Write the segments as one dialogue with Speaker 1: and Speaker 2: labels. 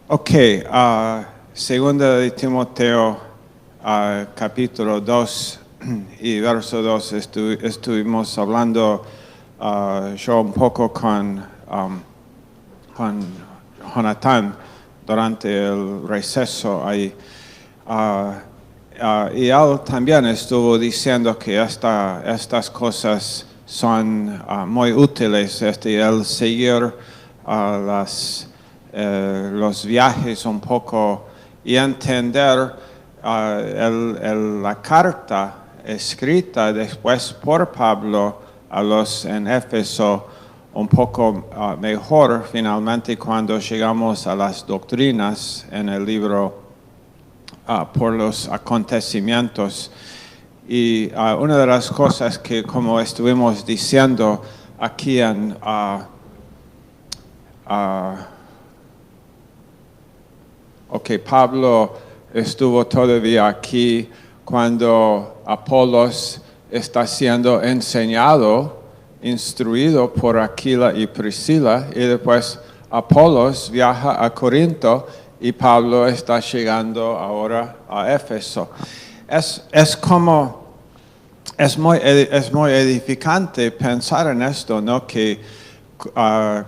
Speaker 1: Ok, segunda de Timoteo, capítulo 2 y verso 2, estuvimos hablando yo un poco con Jonathan durante el receso ahí. Y él también estuvo diciendo que estas cosas son muy útiles, el seguir los viajes un poco y entender la carta escrita después por Pablo a los en Éfeso un poco mejor finalmente cuando llegamos a las doctrinas en el libro por los acontecimientos. Y una de las cosas que, como estuvimos diciendo aquí en Pablo estuvo todavía aquí cuando Apolos está siendo enseñado, instruido por Aquila y Priscila, y después Apolos viaja a Corinto y Pablo está llegando ahora a Éfeso. Es muy edificante pensar en esto, ¿no? Que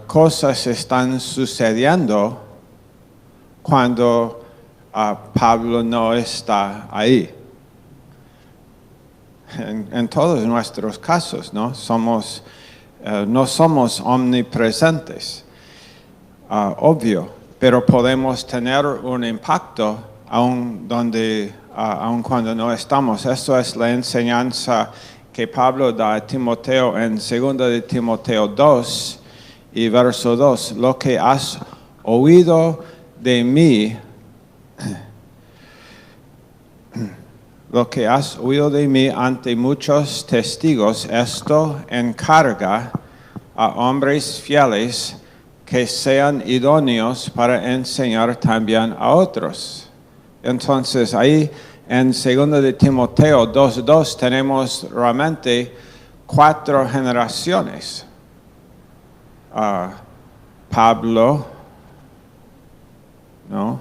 Speaker 1: cosas están sucediendo cuando Pablo no está ahí. En todos nuestros casos, ¿no? No somos omnipresentes, obvio, pero podemos tener un impacto aun cuando no estamos. Eso es la enseñanza que Pablo da a Timoteo en 2 de Timoteo 2 y verso 2. Lo que has oído de mí, ante muchos testigos, esto encarga a hombres fieles que sean idóneos para enseñar también a otros. Entonces ahí en 2 de Timoteo 2:2 tenemos realmente 4 generaciones. Pablo, ¿no?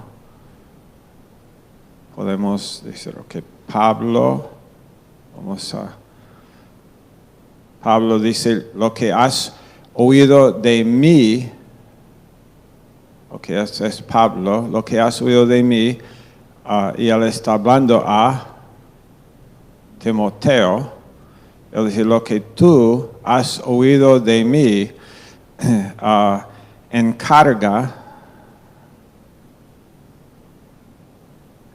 Speaker 1: Podemos decir, Pablo dice, lo que has oído de mí, es Pablo, lo que has oído de mí, y él está hablando a Timoteo. Él dice, lo que tú has oído de mí,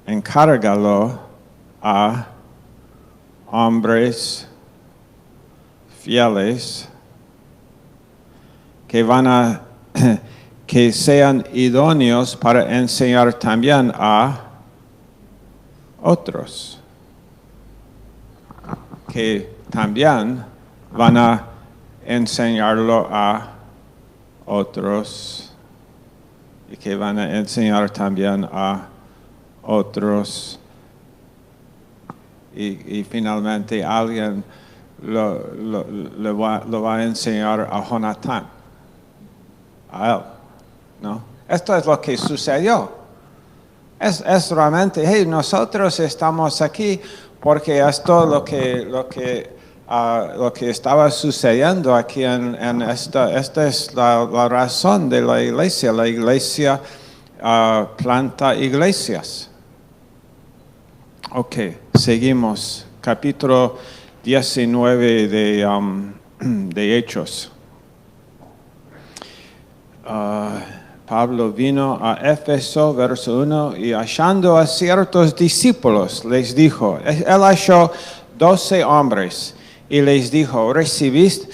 Speaker 1: encárgalo a hombres fieles que sean idóneos para enseñar también a otros, que también van a enseñarlo a otros y que van a enseñar también a otros, y finalmente alguien lo va a enseñar a Jonathan, a él, ¿no? Esto es lo que sucedió. Es realmente, hey, nosotros estamos aquí porque esto lo que estaba sucediendo aquí en esta es la razón de la iglesia. La iglesia planta iglesias. Ok, seguimos. Capítulo 19 de Hechos. Pablo vino a Éfeso, verso 1, y hallando a ciertos discípulos, les dijo, él halló 12 hombres, y les dijo, ¿recibisteis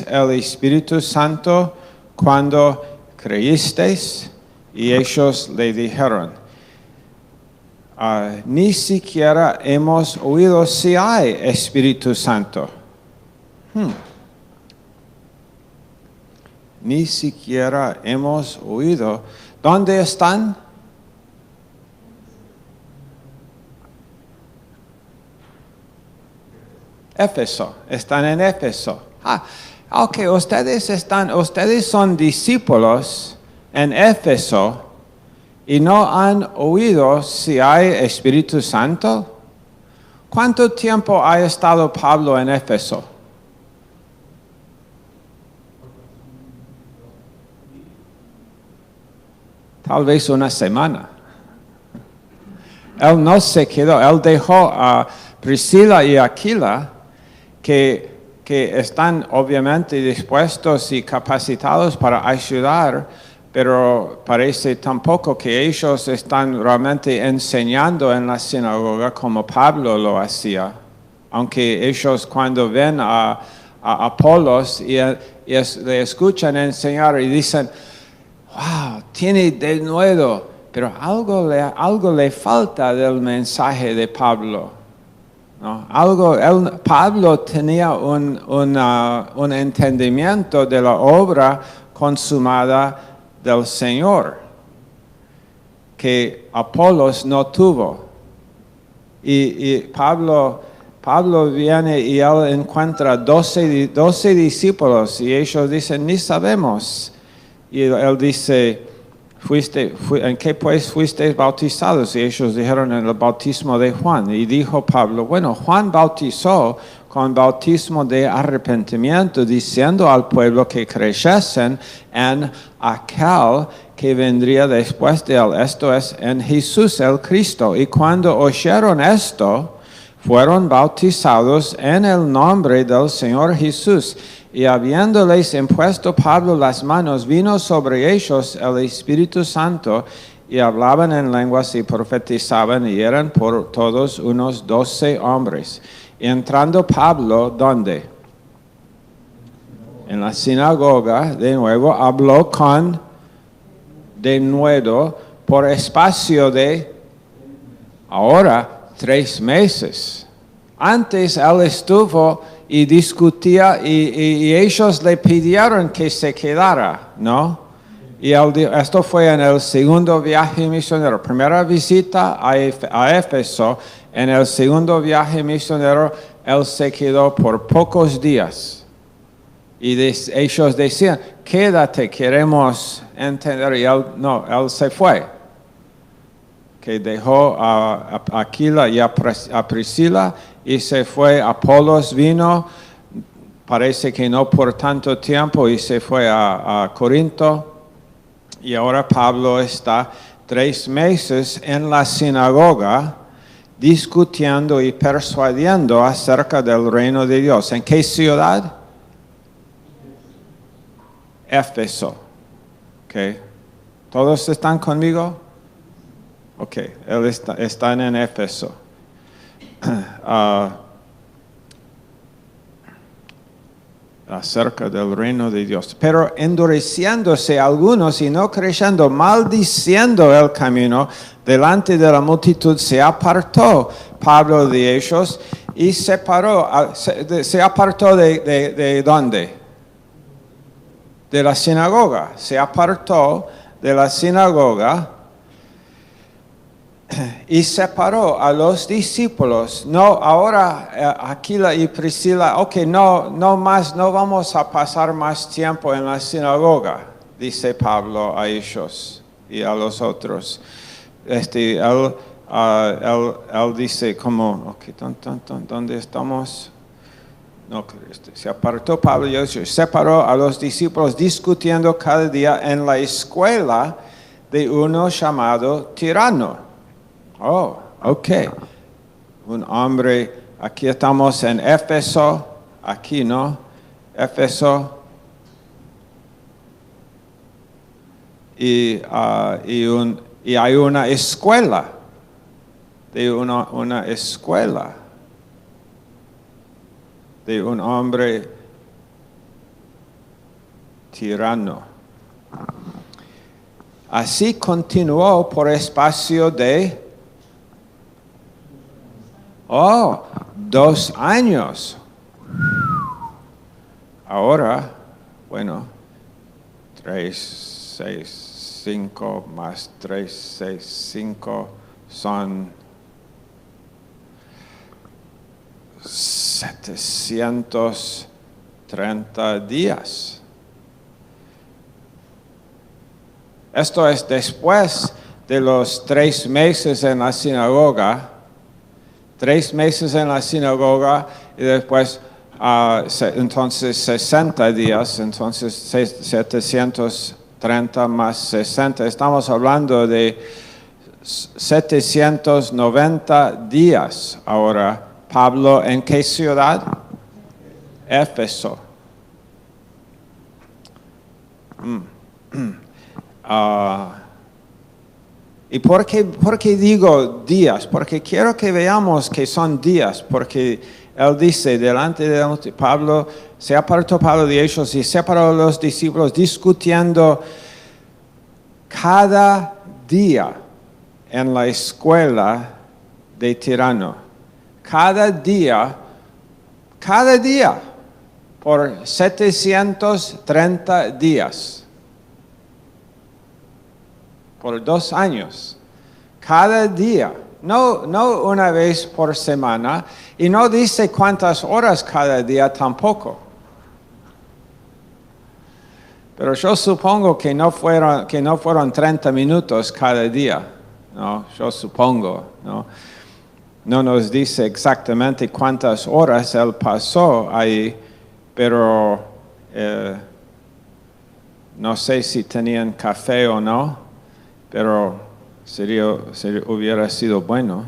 Speaker 1: el Espíritu Santo cuando creísteis? Y ellos le dijeron, ni siquiera hemos oído si hay Espíritu Santo. Ni siquiera hemos oído. ¿Dónde están? Éfeso. Están en Éfeso. Ok, ustedes son discípulos en Éfeso y no han oído si hay Espíritu Santo? ¿Cuánto tiempo ha estado Pablo en Éfeso? Tal vez una semana. Él no se quedó, él dejó a Priscila y Aquila que están obviamente dispuestos y capacitados para ayudar, pero parece tampoco que ellos están realmente enseñando en la sinagoga como Pablo lo hacía. Aunque ellos cuando ven a Apolos y le escuchan enseñar y dicen, wow, tiene de nuevo, pero algo le falta del mensaje de Pablo. ¿No? Pablo tenía un entendimiento de la obra consumada del Señor que Apolos no tuvo. Y Pablo viene y él encuentra 12 discípulos y ellos dicen, ni sabemos. Y él dice, ¿en qué pues fuisteis bautizados? Y ellos dijeron, en el bautismo de Juan. Y dijo Pablo, bueno, Juan bautizó con bautismo de arrepentimiento, diciendo al pueblo que creyesen en aquel que vendría después de él, esto es, en Jesús el Cristo. Y cuando oyeron esto, fueron bautizados en el nombre del Señor Jesús. Y habiéndoles impuesto Pablo las manos, vino sobre ellos el Espíritu Santo, y hablaban en lenguas y profetizaban, y eran por todos unos 12 hombres. Y entrando Pablo, ¿dónde? En la sinagoga, de nuevo, habló con denuedo por espacio de, ahora, 3 meses. Antes él estuvo y discutía y ellos le pidieron que se quedara, ¿no? Y esto fue en el segundo viaje misionero. Primera visita a Éfeso. En el segundo viaje misionero, él se quedó por pocos días. Y ellos decían, quédate, queremos entender. Y él se fue. Que dejó a Aquila y a Priscila y se fue. Apolos vino, parece que no por tanto tiempo, y se fue a Corinto. Y ahora Pablo está 3 meses en la sinagoga discutiendo y persuadiendo acerca del reino de Dios. ¿En qué ciudad? Éfeso. Okay. ¿Todos están conmigo? Ok, él está en Éfeso. Acerca del reino de Dios. Pero endureciéndose algunos y no creyendo, maldiciendo el camino, delante de la multitud se apartó Pablo de ellos y se apartó de ¿dónde? De la sinagoga. Se apartó de la sinagoga y separó a los discípulos. No, ahora Aquila y Priscila, no vamos a pasar más tiempo en la sinagoga, dice Pablo a ellos y a los otros. Él dice como, ¿dónde estamos? No, se apartó Pablo y ellos, separó a los discípulos discutiendo cada día en la escuela de uno llamado Tirano. Oh, ok. Un hombre, aquí estamos en Éfeso, aquí, ¿no? Éfeso. Y hay una escuela, una escuela de un hombre tirano. Así continuó por espacio de 2 años. Ahora, 3, 6, 5 más 3, 6, 5 son 730 días. Esto es después de los 3 meses en la sinagoga. 3 meses en la sinagoga y después entonces 60 días, entonces 730 más 60. Estamos hablando de 790 días. Ahora, Pablo, ¿en qué ciudad? Éfeso. ¿Y por qué digo días? Porque quiero que veamos que son días, porque él dice, delante de Pablo, se apartó Pablo de ellos y separó a los discípulos discutiendo cada día en la escuela de Tirano. Cada día, por 730 días. Por 2 años. Cada día. No una vez por semana. Y no dice cuántas horas cada día tampoco. Pero yo supongo que no fueron 30 minutos cada día. No, yo supongo, ¿no? No nos dice exactamente cuántas horas él pasó ahí, pero no sé si tenían café o no, pero hubiera sido bueno.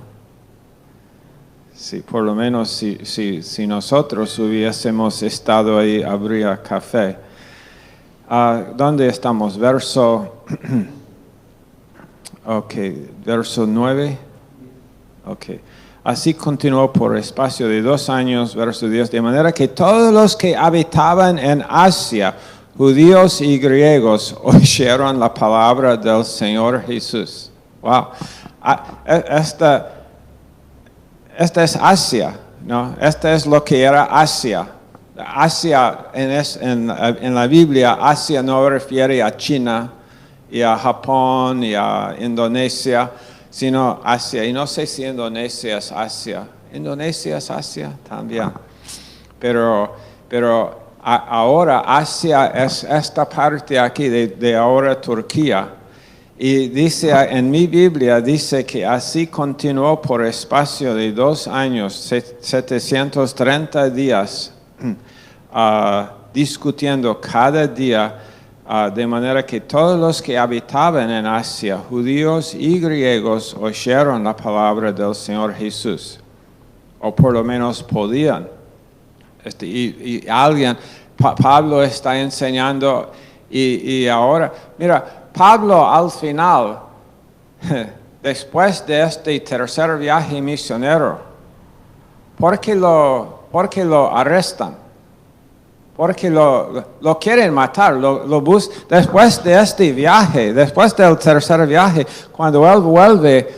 Speaker 1: Si por lo menos si nosotros hubiésemos estado ahí, habría café. ¿Dónde estamos? Verso 9. Okay. Así continuó por espacio de 2 años, verso 10, de manera que todos los que habitaban en Asia, judíos y griegos, oyeron la palabra del Señor Jesús. Wow. Esta es Asia, ¿no? Esta es lo que era Asia. Asia en la Biblia, Asia no refiere a China y a Japón y a Indonesia, sino Asia. Y no sé si Indonesia es Asia. Indonesia es Asia también. Pero ahora Asia es esta parte aquí de ahora Turquía. Y dice en mi Biblia, dice que así continuó por espacio de 2 años, 730 días, discutiendo cada día, de manera que todos los que habitaban en Asia, judíos y griegos, oyeron la palabra del Señor Jesús, o por lo menos podían. Y alguien, Pablo está enseñando, y ahora, mira, Pablo al final, después de este tercer viaje misionero, ¿por qué lo arrestan? Porque lo quieren matar, después de este viaje, después del tercer viaje, cuando él vuelve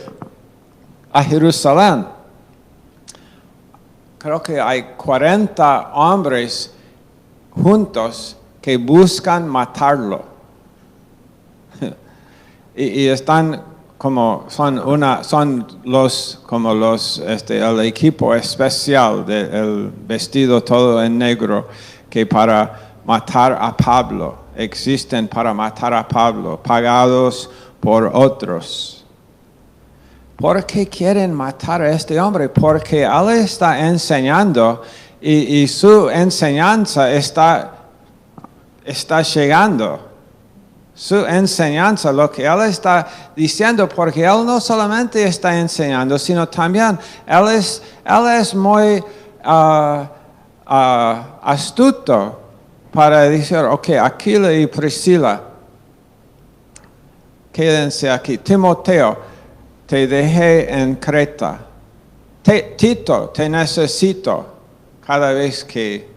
Speaker 1: a Jerusalén, creo que hay 40 hombres juntos que buscan matarlo. y están el equipo especial del vestido todo en negro, que para matar a Pablo, existen para matar a Pablo, pagados por otros. ¿Por qué quieren matar a este hombre? Porque él está enseñando y su enseñanza está llegando. Su enseñanza, lo que él está diciendo, porque él no solamente está enseñando, sino también él es muy astuto para decir, ok, Aquila y Priscila, quédense aquí. Timoteo, te dejé en Creta. Tito, te necesito. Cada vez que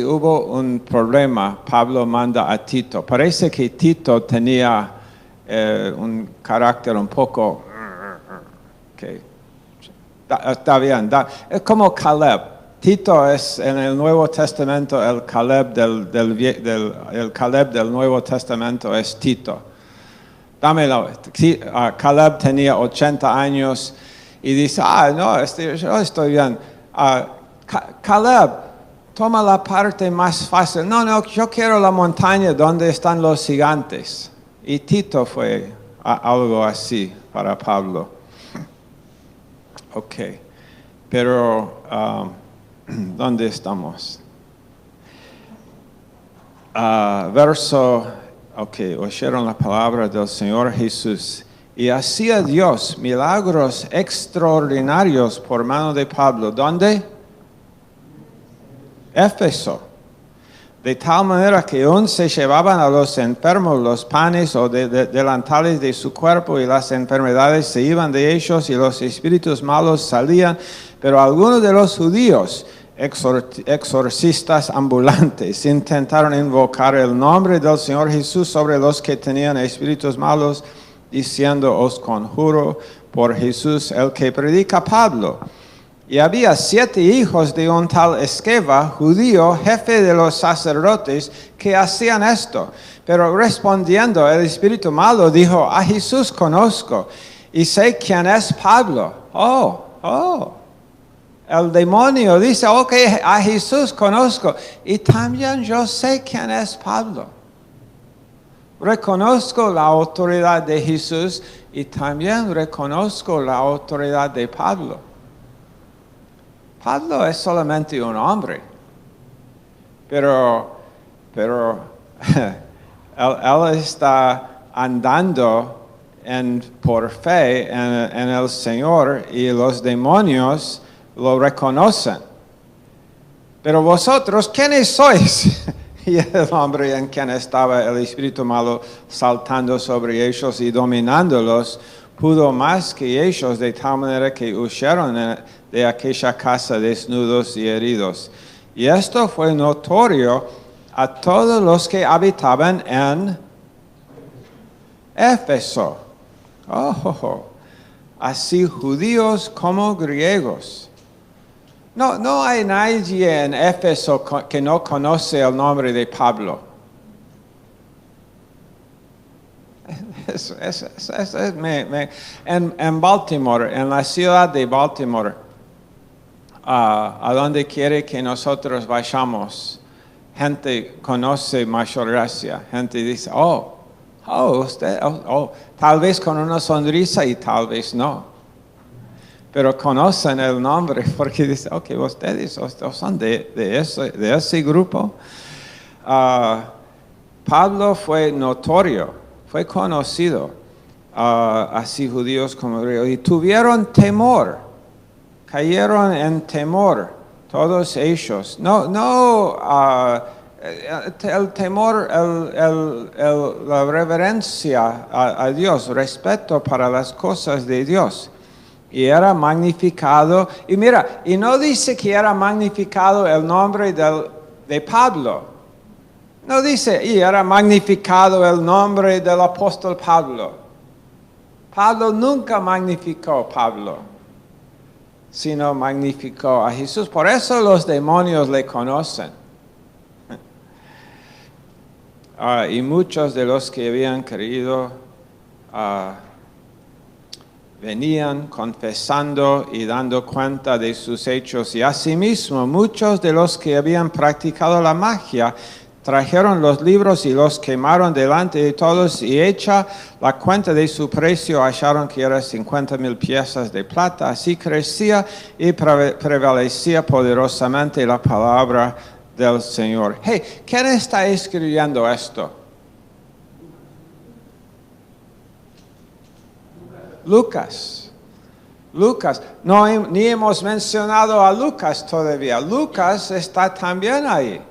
Speaker 1: hubo un problema, Pablo manda a Tito. Parece que Tito tenía un carácter un poco... Okay. Está bien. Es como Caleb. Tito es en el Nuevo Testamento, el Caleb del Nuevo Testamento es Tito. Dámelo. Caleb tenía 80 años y dice, no, yo estoy bien. Caleb, toma la parte más fácil. No, yo quiero la montaña donde están los gigantes. Y Tito fue algo así para Pablo. Ok, pero ¿dónde estamos? Oyeron la palabra del Señor Jesús. Y hacía Dios milagros extraordinarios por mano de Pablo. ¿Dónde? Éfeso. De tal manera que aún se llevaban a los enfermos los panes o delantales de su cuerpo, y las enfermedades se iban de ellos y los espíritus malos salían. Pero algunos de los judíos, exorcistas ambulantes, intentaron invocar el nombre del Señor Jesús sobre los que tenían espíritus malos, diciendo: os conjuro por Jesús el que predica Pablo. Y había 7 hijos de un tal Esqueva, judío, jefe de los sacerdotes, que hacían esto. Pero respondiendo, el espíritu malo dijo: a Jesús conozco, y sé quién es Pablo. El demonio dice: ok, a Jesús conozco, y también yo sé quién es Pablo. Reconozco la autoridad de Jesús, y también reconozco la autoridad de Pablo. Pablo es solamente un hombre, pero él está andando por fe en el Señor, y los demonios lo reconocen. Pero vosotros, ¿quiénes sois? Y el hombre en quien estaba el espíritu malo saltando sobre ellos y dominándolos, pudo más que ellos, de tal manera que huyeron de aquella casa desnudos y heridos. Y esto fue notorio a todos los que habitaban en Éfeso. Así judíos como griegos. No hay nadie en Éfeso que no conoce el nombre de Pablo. En Baltimore, en la ciudad de Baltimore, a donde quiere que nosotros vayamos, gente conoce Mayor Gracia. Gente dice: usted, tal vez con una sonrisa y tal vez no. Pero conocen el nombre porque dicen: ok, ustedes son de ese grupo. Pablo fue notorio, fue conocido, así judíos como griegos, y tuvieron temor, cayeron en temor todos ellos. El temor, la reverencia a Dios, respeto para las cosas de Dios. Y era magnificado, y mira, y no dice que era magnificado el nombre de Pablo. No dice: y era magnificado el nombre del apóstol Pablo. Pablo nunca magnificó a Pablo, sino magnificó a Jesús. Por eso los demonios le conocen. Y muchos de los que habían creído venían confesando y dando cuenta de sus hechos. Y asimismo, muchos de los que habían practicado la magia trajeron los libros y los quemaron delante de todos, y hecha la cuenta de su precio, hallaron que eran 50,000 piezas de plata. Así crecía y prevalecía poderosamente la palabra del Señor. Hey, ¿quién está escribiendo esto? Lucas. Ni hemos mencionado a Lucas todavía. Lucas está también ahí.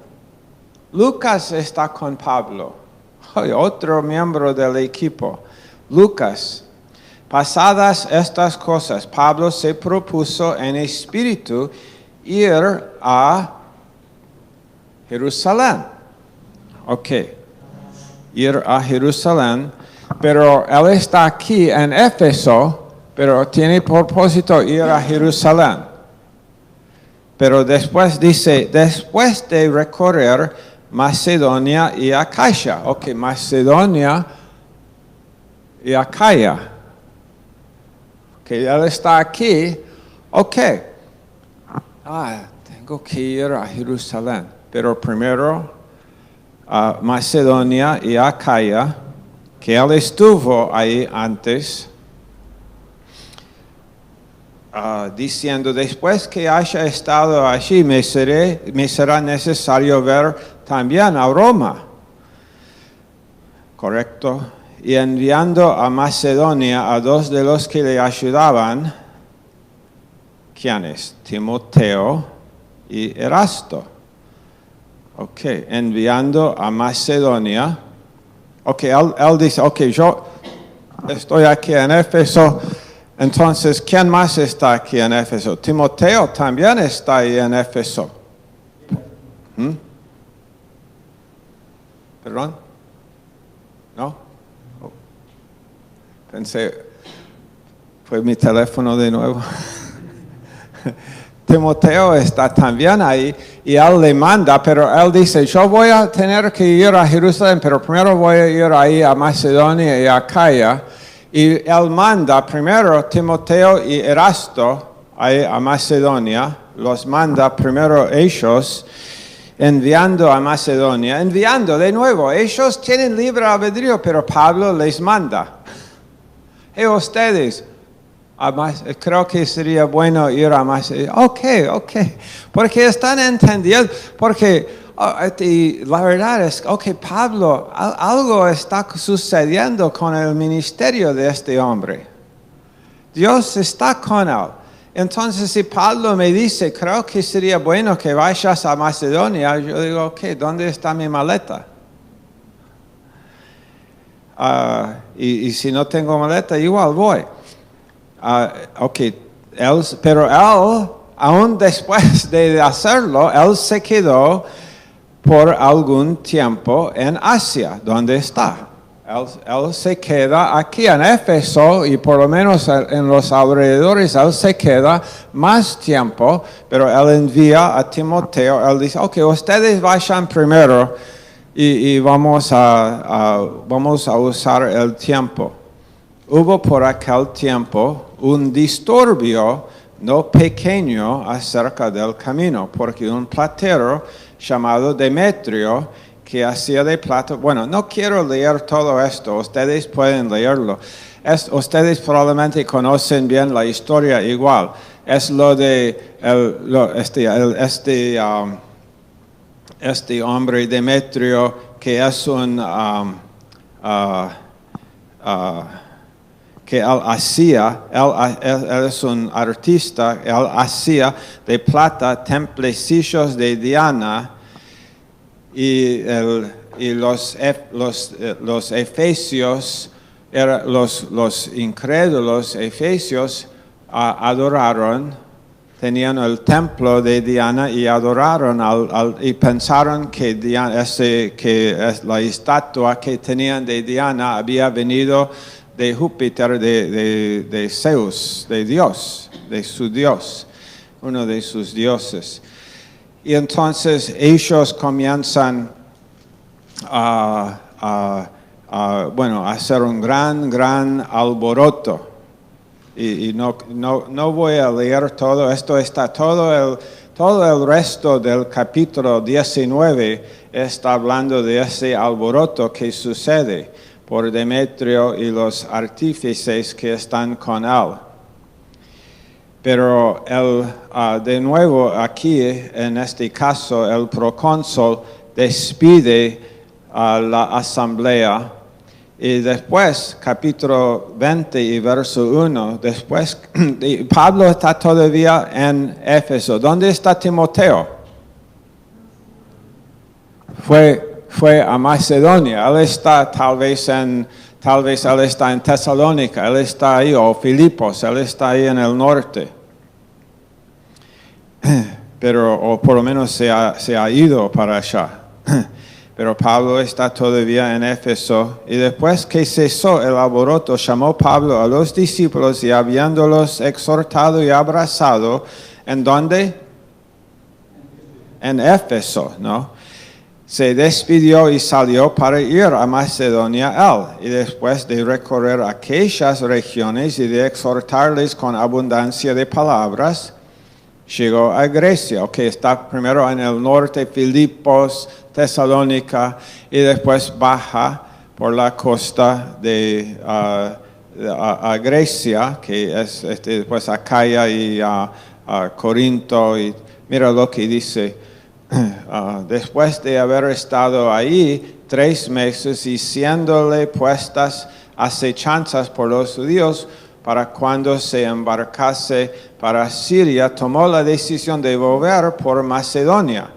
Speaker 1: Lucas está con Pablo, otro miembro del equipo. Lucas. Pasadas estas cosas, Pablo se propuso en espíritu ir a Jerusalén. Ir a Jerusalén. Pero él está aquí en Éfeso, pero tiene propósito ir a Jerusalén. Pero después dice: después de recorrer Macedonia y Acaya. Macedonia y Acaya. Él está aquí. Tengo que ir a Jerusalén. Pero primero, Macedonia y Acaya. que él estuvo ahí antes, diciendo, después que haya estado allí, me será necesario ver también a Roma. Correcto. Y enviando a Macedonia a dos de los que le ayudaban, ¿quiénes? Timoteo y Erasto. Ok, enviando a Macedonia. Ok, él dice, ok, yo estoy aquí en Éfeso. Entonces, ¿quién más está aquí en Éfeso? Timoteo también está ahí en Éfeso. ¿Perdón? ¿No? Oh. Pensé, fue mi teléfono de nuevo. Timoteo está también ahí y él le manda, pero él dice, yo voy a tener que ir a Jerusalén, pero primero voy a ir ahí a Macedonia y a Acaya. Y él manda primero Timoteo y Erasto ahí a Macedonia, los manda primero ellos, enviando a Macedonia, enviando de nuevo, ellos tienen libre albedrío, pero Pablo les manda. Y ustedes, creo que sería bueno ir a Macedonia. Ok, porque están entendiendo, porque la verdad es, Pablo, algo está sucediendo con el ministerio de este hombre. Dios está con él. Entonces, si Pablo me dice, creo que sería bueno que vayas a Macedonia, yo digo, ¿dónde está mi maleta? Y si no tengo maleta, igual voy. Pero él, aún después de hacerlo, él se quedó por algún tiempo en Asia, donde está. Él se queda aquí en Éfeso y por lo menos en los alrededores él se queda más tiempo, pero él envía a Timoteo, él dice, ustedes vayan primero y vamos a usar el tiempo. Hubo por aquel tiempo un disturbio no pequeño acerca del camino, porque un platero llamado Demetrio, que hacía de plata, bueno, no quiero leer todo esto, ustedes pueden leerlo. Ustedes probablemente conocen bien la historia igual. Es lo de este hombre Demetrio, que es un... que él es un artista, él hacía de plata templecillos de Diana y los efesios, los incrédulos efesios adoraron, tenían el templo de Diana y adoraron y pensaron que la estatua que tenían de Diana había venido de Júpiter, de Zeus, de Dios, de su Dios, uno de sus dioses. Y entonces ellos comienzan a hacer un gran alboroto. Y no voy a leer todo, esto está todo el resto del capítulo 19 está hablando de ese alboroto que sucede por Demetrio y los artífices que están con él. Pero de nuevo aquí, en este caso, el procónsul despide a la asamblea y después, capítulo 20 y verso 1, después, Pablo está todavía en Éfeso. ¿Dónde está Timoteo? Fue a Macedonia. Él está tal vez él está en Tesalónica, él está ahí, o Filipos, él está ahí en el norte. O por lo menos se ha ido para allá. Pero Pablo está todavía en Éfeso. Y después que cesó el alboroto, llamó Pablo a los discípulos y habiéndolos exhortado y abrazado, ¿en dónde? En Éfeso, ¿no? Se despidió y salió para ir a Macedonia él. Y después de recorrer aquellas regiones y de exhortarles con abundancia de palabras, llegó a Grecia, está primero en el norte, Filipos, Tesalónica, y después baja por la costa de a Grecia, que es después Acaya y a Corinto. Y mira lo que dice. Después de haber estado ahí 3 meses y siéndole puestas acechanzas por los judíos para cuando se embarcase para Siria, tomó la decisión de volver por Macedonia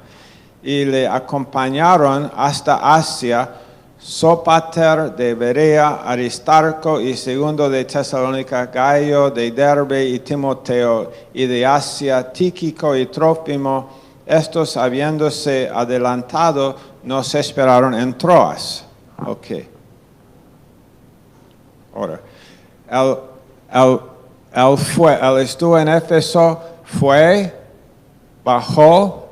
Speaker 1: y le acompañaron hasta Asia Sópater de Berea, Aristarco y segundo de Tesalónica, Gayo de Derbe y Timoteo, y de Asia Tíquico y Trófimo. Estos, habiéndose adelantado, nos esperaron en Troas. Ok. Ahora, él estuvo en Éfeso, fue, bajó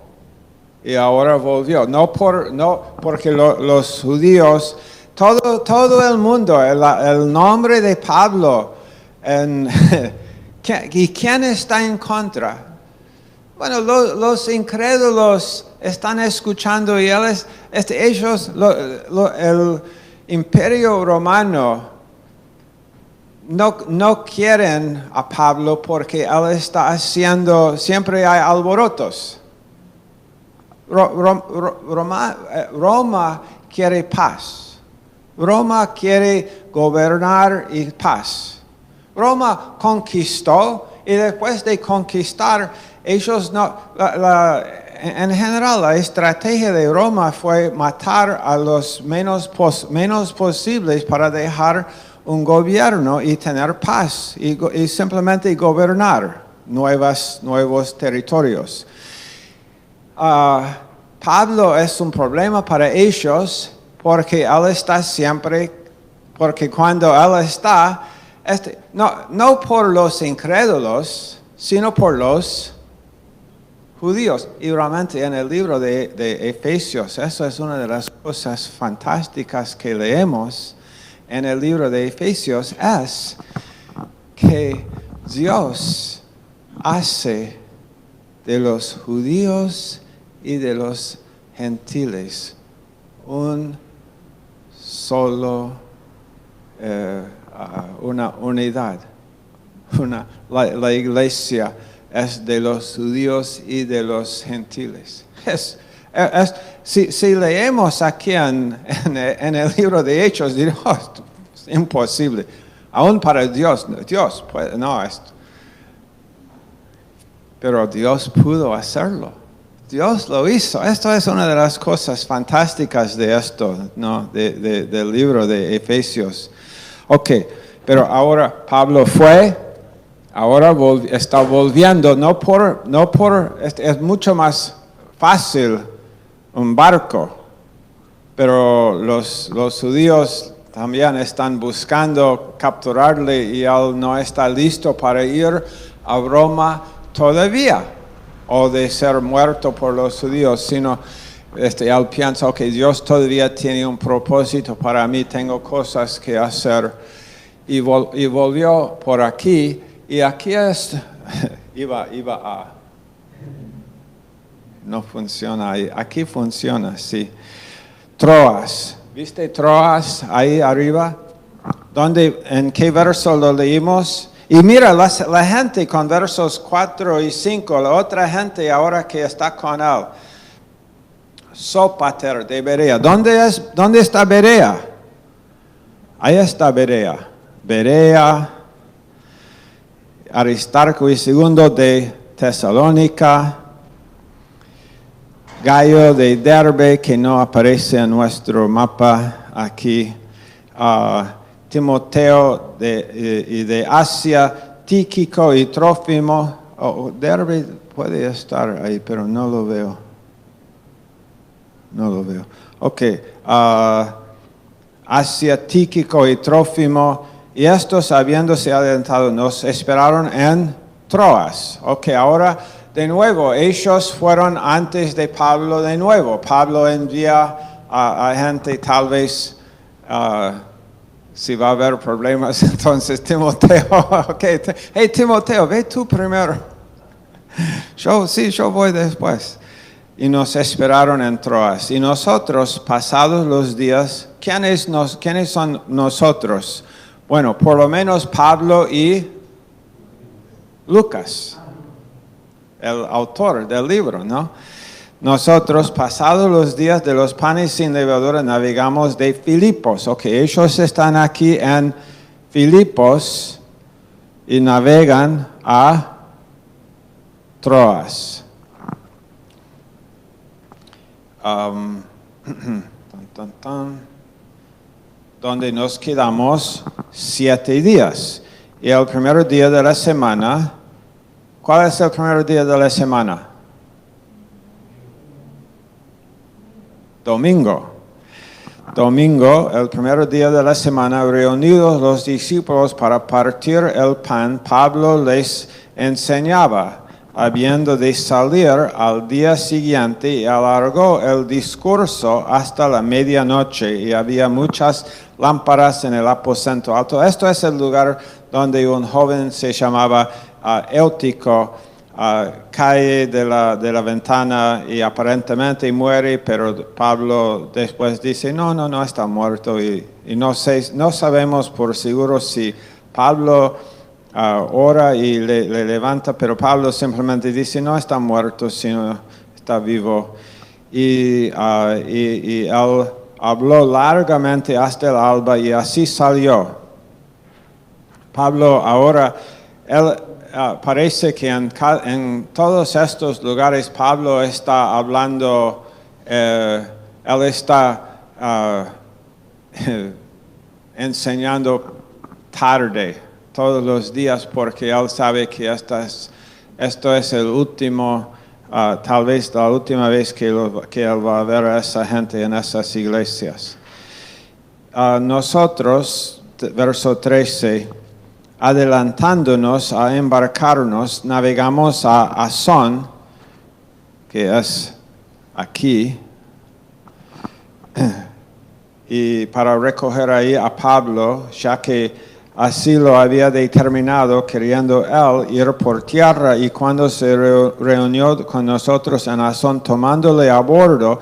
Speaker 1: y ahora volvió. No porque los judíos, todo el mundo, el nombre de Pablo, ¿y quién está en contra? Bueno, los incrédulos están escuchando y ellos, el imperio romano no quieren a Pablo porque él está haciendo, siempre hay alborotos. Roma quiere paz. Roma quiere gobernar y paz. Roma conquistó y después de conquistar, ellos en general la estrategia de Roma fue matar a los menos posibles para dejar un gobierno y tener paz y simplemente gobernar nuevos territorios. Pablo es un problema para ellos porque él está siempre, porque cuando él está, no por los incrédulos, sino por los judíos. Y realmente en el libro de Efesios, eso es una de las cosas fantásticas que leemos en el libro de Efesios, es que Dios hace de los judíos y de los gentiles un solo, una unidad. La iglesia es de los judíos y de los gentiles. Si leemos aquí en el libro de Hechos, diremos, es imposible. Aún para Dios puede, no, pero Dios pudo hacerlo. Dios lo hizo. Esto es una de las cosas fantásticas de esto, ¿no? Del libro de Efesios. Ok, pero ahora Pablo fue, ahora está volviendo, es mucho más fácil un barco, pero los judíos también están buscando capturarle y él no está listo para ir a Roma todavía, o de ser muerto por los judíos, sino él piensa que Dios todavía tiene un propósito para mí, tengo cosas que hacer, y volvió por aquí, y aquí iba a, no funciona ahí, aquí funciona, sí. Troas, ¿viste Troas ahí arriba? ¿En qué verso lo leímos? Y mira, la gente con versos 4 y 5, la otra gente ahora que está con él. Sópater de Berea. ¿Dónde está Berea? Ahí está Berea. Berea, Aristarco y segundo de Tesalónica, Gayo de Derbe, que no aparece en nuestro mapa aquí, Timoteo de Asia, Tíquico y Trófimo. Derbe puede estar ahí, pero no lo veo. Ok, Asia, Tíquico y Trófimo, y estos habiéndose adelantado nos esperaron en Troas. Ok, ahora de nuevo, ellos fueron antes de Pablo de nuevo. Pablo envía a gente tal vez, si va a haber problemas, entonces Timoteo, okay, hey Timoteo, ve tú primero. Yo voy después. Y nos esperaron en Troas. Y nosotros, pasados los días, ¿quiénes son nosotros? Bueno, por lo menos Pablo y Lucas, el autor del libro, ¿no? Nosotros, pasados los días de los panes sin levadura, navegamos de Filipos. Ok, ellos están aquí en Filipos y navegan a Troas. Donde nos quedamos 7 días. Y el primer día de la semana, ¿cuál es el primer día de la semana? Domingo. Domingo, el primer día de la semana, reunidos los discípulos para partir el pan, Pablo les enseñaba, habiendo de salir al día siguiente, y alargó el discurso hasta la medianoche, y había muchas lámparas en el aposento alto. Esto es el lugar donde un joven se llamaba Éutico, cae de la ventana y aparentemente muere, pero Pablo después dice, no está muerto, y no sabemos por seguro si Pablo ora y le levanta, pero Pablo simplemente dice, no está muerto, sino está vivo. Y él habló largamente hasta el alba y así salió. Pablo ahora, él parece que en todos estos lugares Pablo está hablando, él está enseñando tarde todos los días, porque él sabe que esto es el último, tal vez la última vez que él va a ver a esa gente en esas iglesias. Nosotros, verso 13, adelantándonos a embarcarnos, navegamos a Asón, que es aquí, y para recoger ahí a Pablo, ya que así lo había determinado, queriendo él ir por tierra. Y cuando se reunió con nosotros en Asón, tomándole a bordo,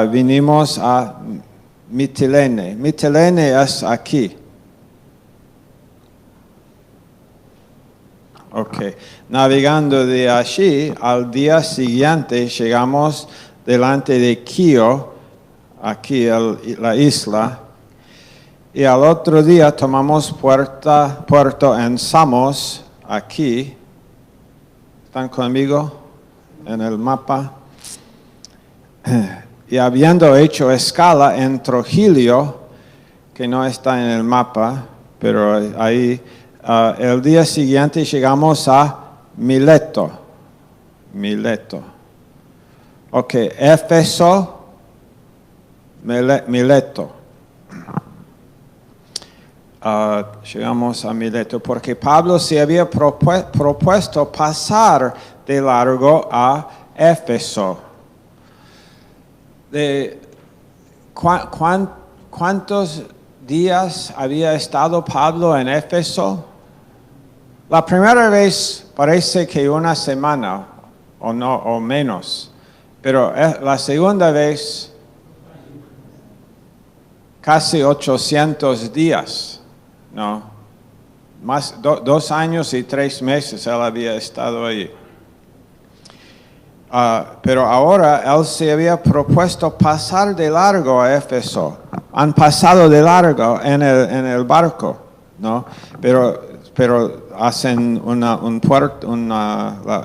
Speaker 1: vinimos a Mitilene. Mitilene es aquí. Ok, navegando de allí, al día siguiente llegamos delante de Quío, aquí la isla, y al otro día tomamos puerto en Samos, aquí. ¿Están conmigo en el mapa? Y habiendo hecho escala en Trogilio, que no está en el mapa, pero ahí, el día siguiente llegamos a Mileto. Ok, Éfeso, Mileto. Llegamos a Mileto porque Pablo se había propuesto pasar de largo a Éfeso. ¿Cuántos días había estado Pablo en Éfeso? La primera vez parece que una semana o menos, pero la segunda vez casi 800 días, ¿no? Más 2 años y 3 meses él había estado allí. Pero ahora él se había propuesto pasar de largo a Éfeso. Han pasado de largo en el barco, ¿no? Pero hacen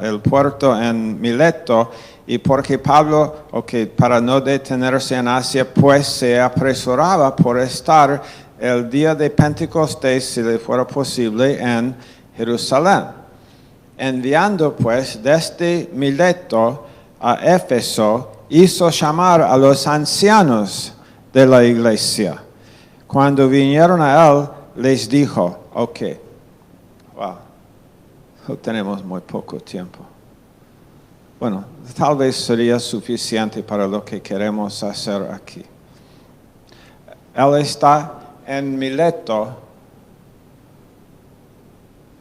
Speaker 1: el puerto en Mileto, y porque Pablo, para no detenerse en Asia, pues se apresuraba por estar el día de Pentecostés, si le fuera posible, en Jerusalén. Enviando pues desde Mileto a Éfeso, hizo llamar a los ancianos de la iglesia. Cuando vinieron a él, les dijo, tenemos muy poco tiempo. Bueno, tal vez sería suficiente para lo que queremos hacer aquí. Él está en Mileto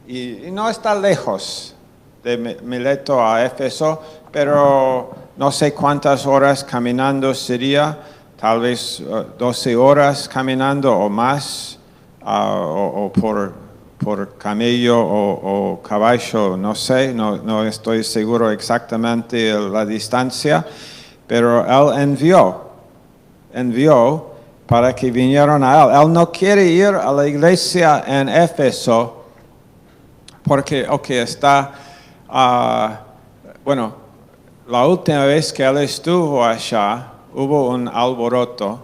Speaker 1: y no está lejos de Mileto a Éfeso, pero no sé cuántas horas caminando sería, tal vez 12 horas caminando o más, o por camello o caballo, no sé, no estoy seguro exactamente la distancia, pero Él envió para que vinieran a Él. Él no quiere ir a la iglesia en Éfeso porque, está, bueno, la última vez que Él estuvo allá, hubo un alboroto.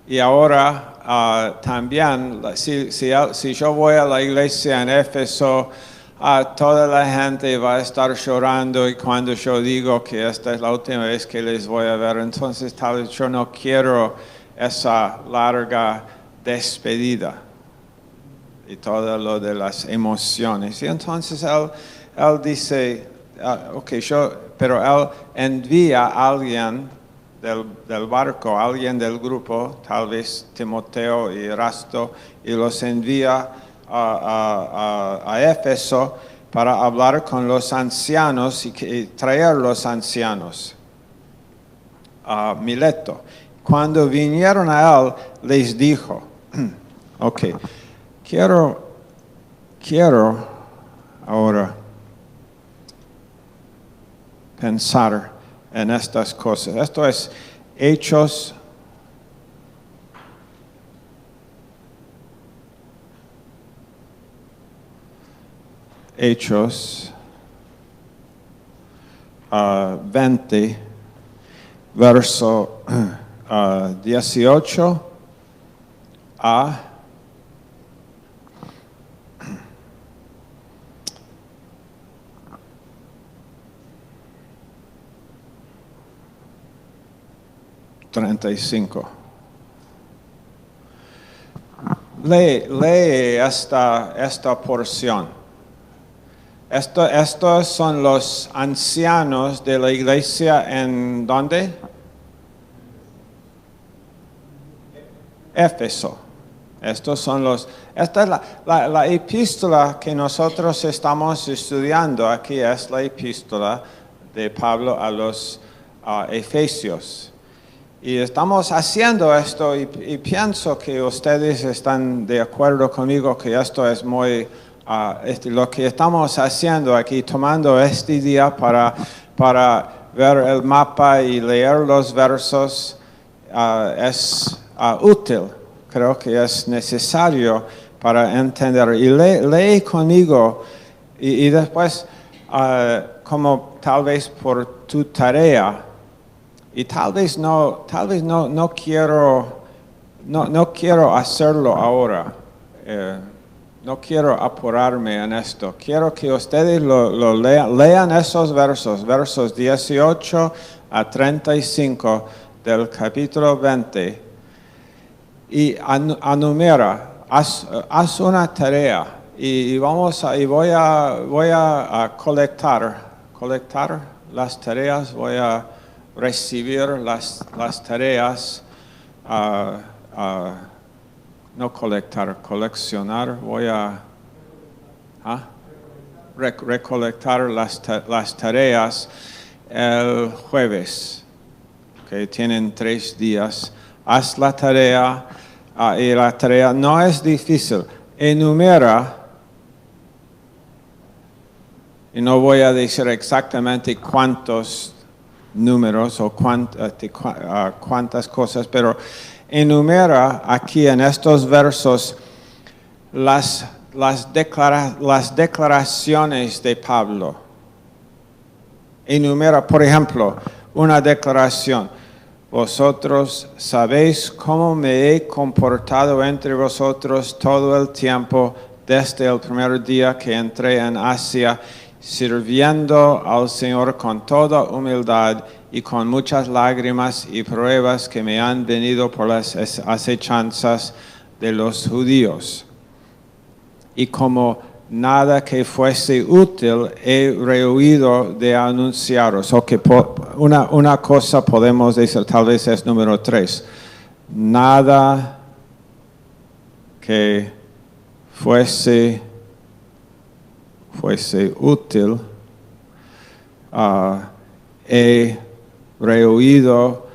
Speaker 1: Y ahora también, si yo voy a la iglesia en Éfeso, toda la gente va a estar llorando y cuando yo digo que esta es la última vez que les voy a ver, entonces tal vez yo no quiero esa larga despedida y todo lo de las emociones. Y entonces él dice, pero él envía a alguien del barco, alguien del grupo, tal vez Timoteo y Erasto, y los envía a Éfeso para hablar con los ancianos y traer los ancianos a Mileto. Cuando vinieron a él, les dijo, quiero ahora pensar en estas cosas. Esto es Hechos 20, verso 18 a 35. Lee esta porción. Estos son los ancianos de la iglesia en ¿dónde? Éfeso. Esta es la epístola que nosotros estamos estudiando aquí, es la epístola de Pablo a los Efesios. Y estamos haciendo esto y pienso que ustedes están de acuerdo conmigo que esto es muy, lo que estamos haciendo aquí, tomando este día para ver el mapa y leer los versos, es útil. Creo que es necesario para entender. Y lee conmigo y después, como tal vez por tu tarea, y tal vez no quiero hacerlo ahora. No quiero apurarme en esto. Quiero que ustedes lo lean esos versos 18 a 35 del capítulo 20. Y anumera, haz una tarea. Y voy a colectar las tareas, voy a recibir las tareas, no coleccionar, voy a recolectar las tareas el jueves, que tienen 3 días. Haz la tarea, y la tarea no es difícil, enumera. Y no voy a decir exactamente cuántos números o cuántas cosas, pero enumera aquí en estos versos las declaraciones de Pablo. Enumera, por ejemplo, una declaración. Vosotros sabéis cómo me he comportado entre vosotros todo el tiempo desde el primer día que entré en Asia, sirviendo al Señor con toda humildad y con muchas lágrimas y pruebas que me han venido por las acechanzas de los judíos. Y como nada que fuese útil he rehuido de anunciaros. Una cosa podemos decir, tal vez es número 3. Nada que fuese útil, he rehuido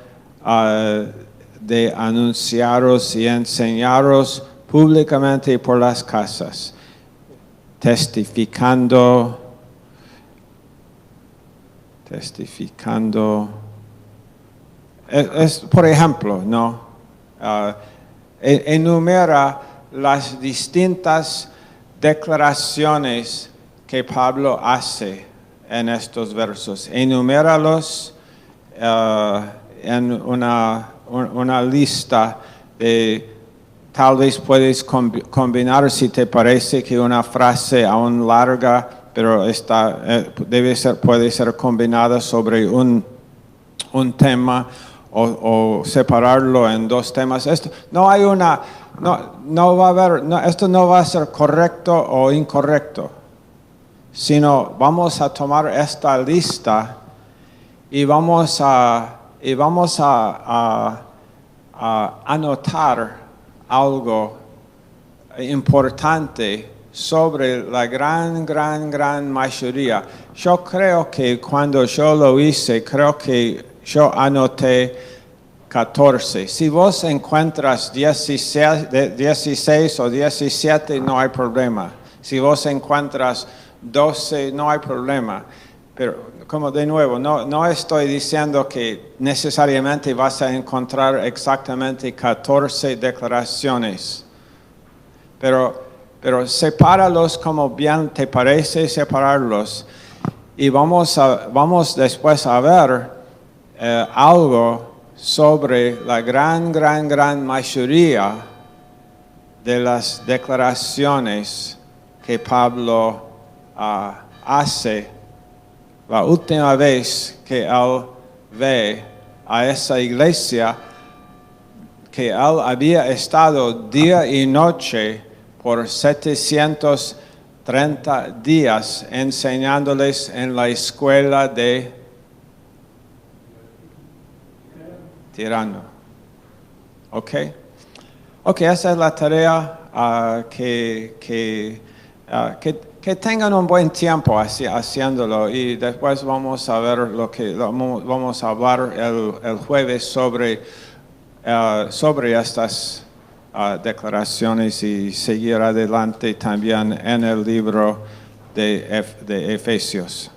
Speaker 1: de anunciaros y enseñaros públicamente por las casas, testificando, por ejemplo, ¿no? Enumera las distintas declaraciones que Pablo hace en estos versos. Enuméralos en una lista de, tal vez puedes combinar si te parece que una frase aún larga, pero puede ser combinada sobre un tema o separarlo en dos temas. Esto no va a haber, esto no va a ser correcto o incorrecto, sino vamos a tomar esta lista y vamos a anotar algo importante sobre la gran mayoría. Yo creo que cuando yo lo hice, creo que yo anoté 14. Si vos encuentras 16 o 17, no hay problema. Si vos encuentras 12, no hay problema. Pero, como de nuevo, no estoy diciendo que necesariamente vas a encontrar exactamente 14 declaraciones. Pero sepáralos como bien te parece separarlos. Y vamos después a ver algo sobre la gran mayoría de las declaraciones que Pablo hace la última vez que él ve a esa iglesia, que él había estado día y noche por 730 días enseñándoles en la escuela de Tirano. ¿Ok? Ok, esa es la tarea que tengan un buen tiempo haciéndolo, y después vamos a ver vamos a hablar el jueves sobre estas declaraciones y seguir adelante también en el libro de Efesios.